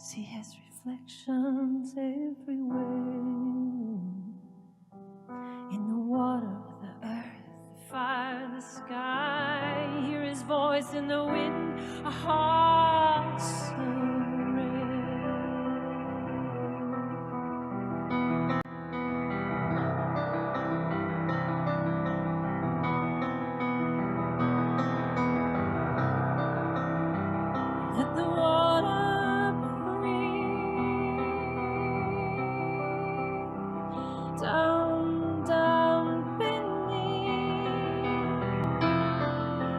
See his reflections everywhere, in the water, the earth, the fire, the sky. Hear his voice in the wind, a heart so rare. Let the water breathe down, down beneath,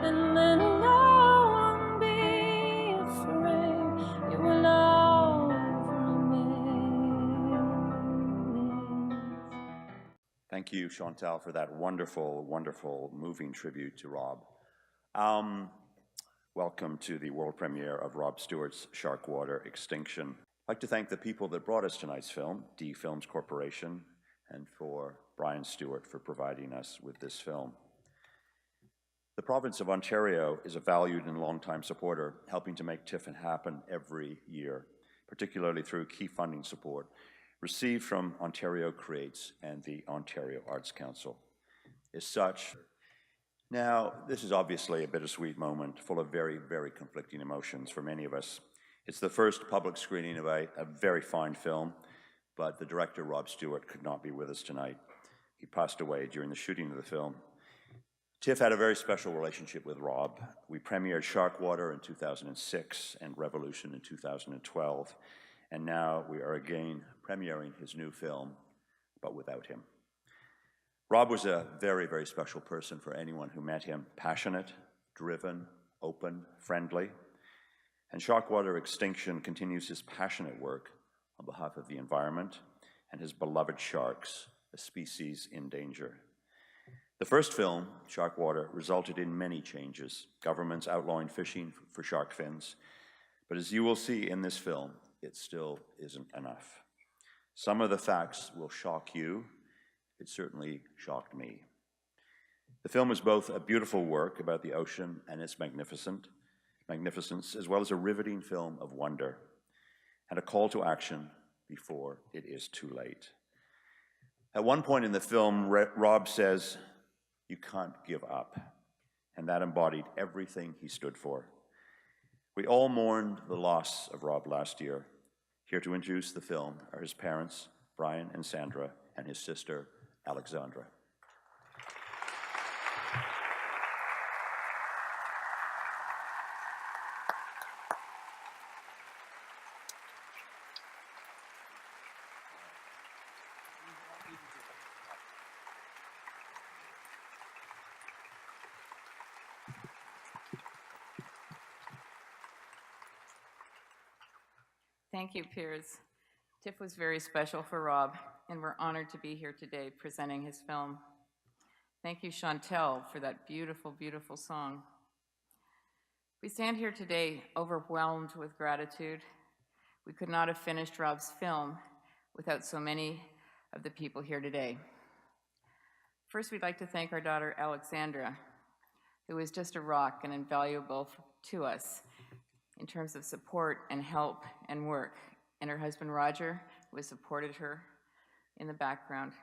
and let no one be afraid. It will all remain. Thank you, Chantal, for that wonderful, wonderful, moving tribute to Rob. Welcome to the world premiere of Rob Stewart's Sharkwater, Extinction. I'd like to thank the people that brought us tonight's film, D Films Corporation, and for Brian Stewart for providing us with this film. The province of Ontario is a valued and longtime supporter, helping to make TIFF happen every year, particularly through key funding support received from Ontario Creates and the Ontario Arts Council. As such, now, this is obviously a bittersweet moment full of very, very conflicting emotions for many of us. It's the first public screening of a very fine film, but the director, Rob Stewart, could not be with us tonight. He passed away during the shooting of the film. TIFF had a very special relationship with Rob. We premiered Sharkwater in 2006 and Revolution in 2012, and now we are again premiering his new film, but without him. Rob was a very, very special person for anyone who met him. Passionate, driven, open, friendly. And Sharkwater Extinction continues his passionate work on behalf of the environment and his beloved sharks, a species in danger. The first film, Sharkwater, resulted in many changes. Governments outlawing fishing for shark fins. But as you will see in this film, it still isn't enough. Some of the facts will shock you. It certainly shocked me. The film is both a beautiful work about the ocean and its magnificence, as well as a riveting film of wonder, and a call to action before it is too late. At one point in the film, Rob says, "You can't give up," and that embodied everything he stood for. We all mourned the loss of Rob last year. Here to introduce the film are his parents, Brian and Sandra, and his sister, Alexandra. Thank you, Piers. TIFF was very special for Rob, and we're honored to be here today presenting his film. Thank you, Chantal, for that beautiful, beautiful song. We stand here today overwhelmed with gratitude. We could not have finished Rob's film without so many of the people here today. First, we'd like to thank our daughter, Alexandra, who is just a rock and invaluable to us in terms of support and help and work, and her husband, Roger, who has supported her in the background.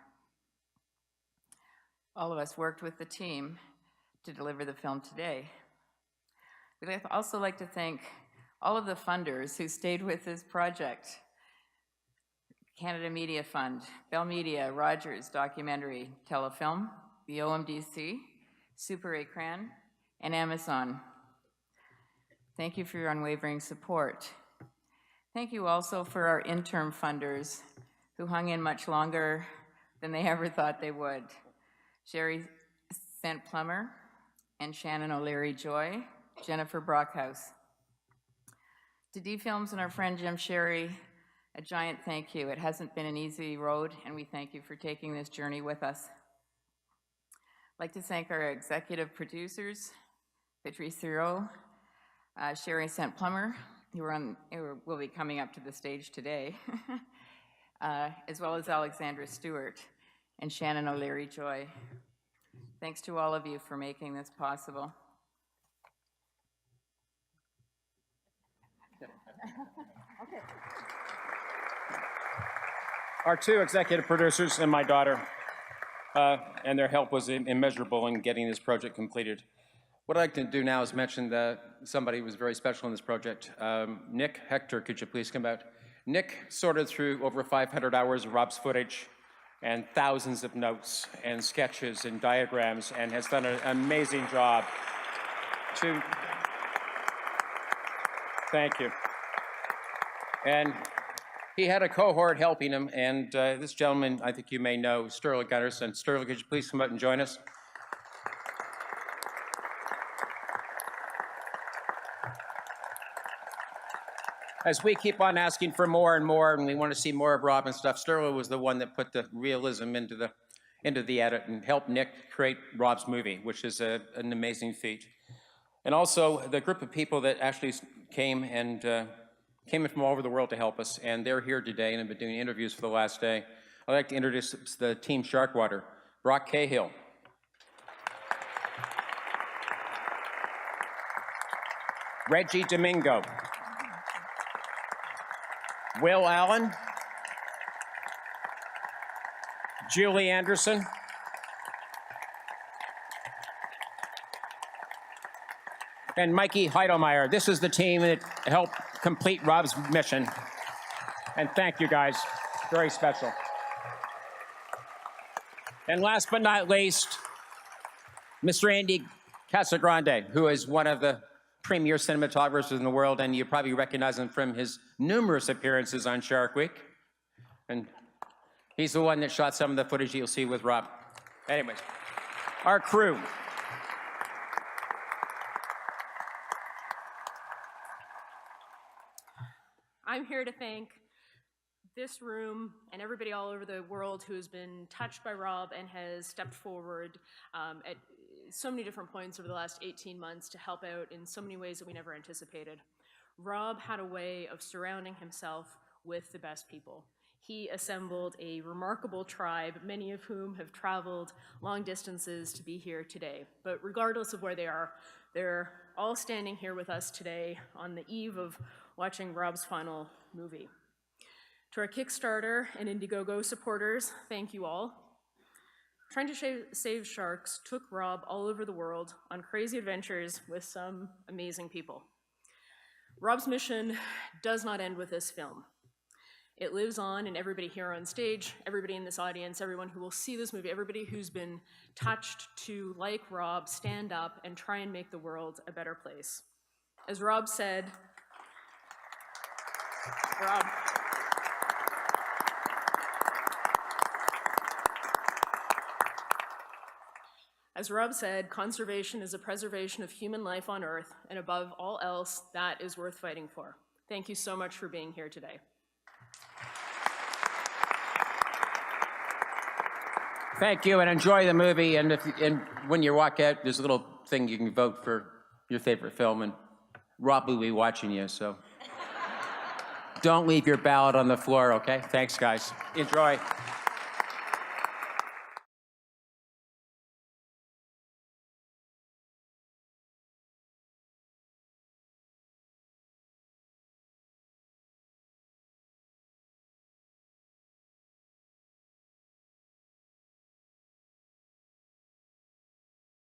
All of us worked with the team to deliver the film today. We'd also like to thank all of the funders who stayed with this project. Canada Media Fund, Bell Media, Rogers Documentary Telefilm, the OMDC, Super Écran, and Amazon. Thank you for your unwavering support. Thank you also for our interim funders who hung in much longer than they ever thought they would. Sherry St. Plummer and Shannon O'Leary-Joy, Jennifer Brockhouse. To D Films and our friend Jim Sherry, a giant thank you. It hasn't been an easy road, and we thank you for taking this journey with us. I'd like to thank our executive producers, Patrice Thureau, Sherry St. Plummer, who will be coming up to the stage today, as well as Alexandra Stewart and Shannon O'Leary-Joy. Thanks to all of you for making this possible. Okay. our two executive producers and my daughter, and their help was immeasurable in getting this project completed. What I'd like to do now is mention that somebody who was very special in this project. Nick Hector, could you please come out? Nick sorted through over 500 hours of Rob's footage and thousands of notes and sketches and diagrams, and has done an amazing job to, thank you. And he had a cohort helping him, and this gentleman, I think you may know, Sterling Gunnarsson. Sterling, could you please come out and join us? As we keep on asking for more and more, and we want to see more of Rob and stuff, Sterling was the one that put the realism into the edit and helped Nick create Rob's movie, which is an amazing feat. And also the group of people that actually came in from all over the world to help us, and they're here today and have been doing interviews for the last day. I'd like to introduce the team Sharkwater. Brock Cahill. Reggie Domingo. Will Allen. Julie Anderson. And Mikey Heidelmeyer. This is the team that helped complete Rob's mission. And thank you guys, very special. And last but not least, Mr. Andy Casagrande, who is one of the premier cinematographers in the world, and you probably recognize him from his numerous appearances on Shark Week. And he's the one that shot some of the footage you'll see with Rob. Anyways, our crew. I'm here to thank this room and everybody all over the world who has been touched by Rob and has stepped forward at so many different points over the last 18 months to help out in so many ways that we never anticipated. Rob had a way of surrounding himself with the best people. He assembled a remarkable tribe, many of whom have traveled long distances to be here today. But regardless of where they are, they're all standing here with us today on the eve of watching Rob's final movie. To our Kickstarter and Indiegogo supporters, thank you all. Trying to save sharks took Rob all over the world on crazy adventures with some amazing people. Rob's mission does not end with this film. It lives on in everybody here on stage, everybody in this audience, everyone who will see this movie, everybody who's been touched to, like Rob, stand up and try and make the world a better place. As Rob said, conservation is a preservation of human life on Earth, and above all else, that is worth fighting for. Thank you so much for being here today. Thank you, and enjoy the movie. And when you walk out, there's a little thing you can vote for your favorite film, and Rob will be watching you, so don't leave your ballot on the floor, okay? Thanks, guys. Enjoy.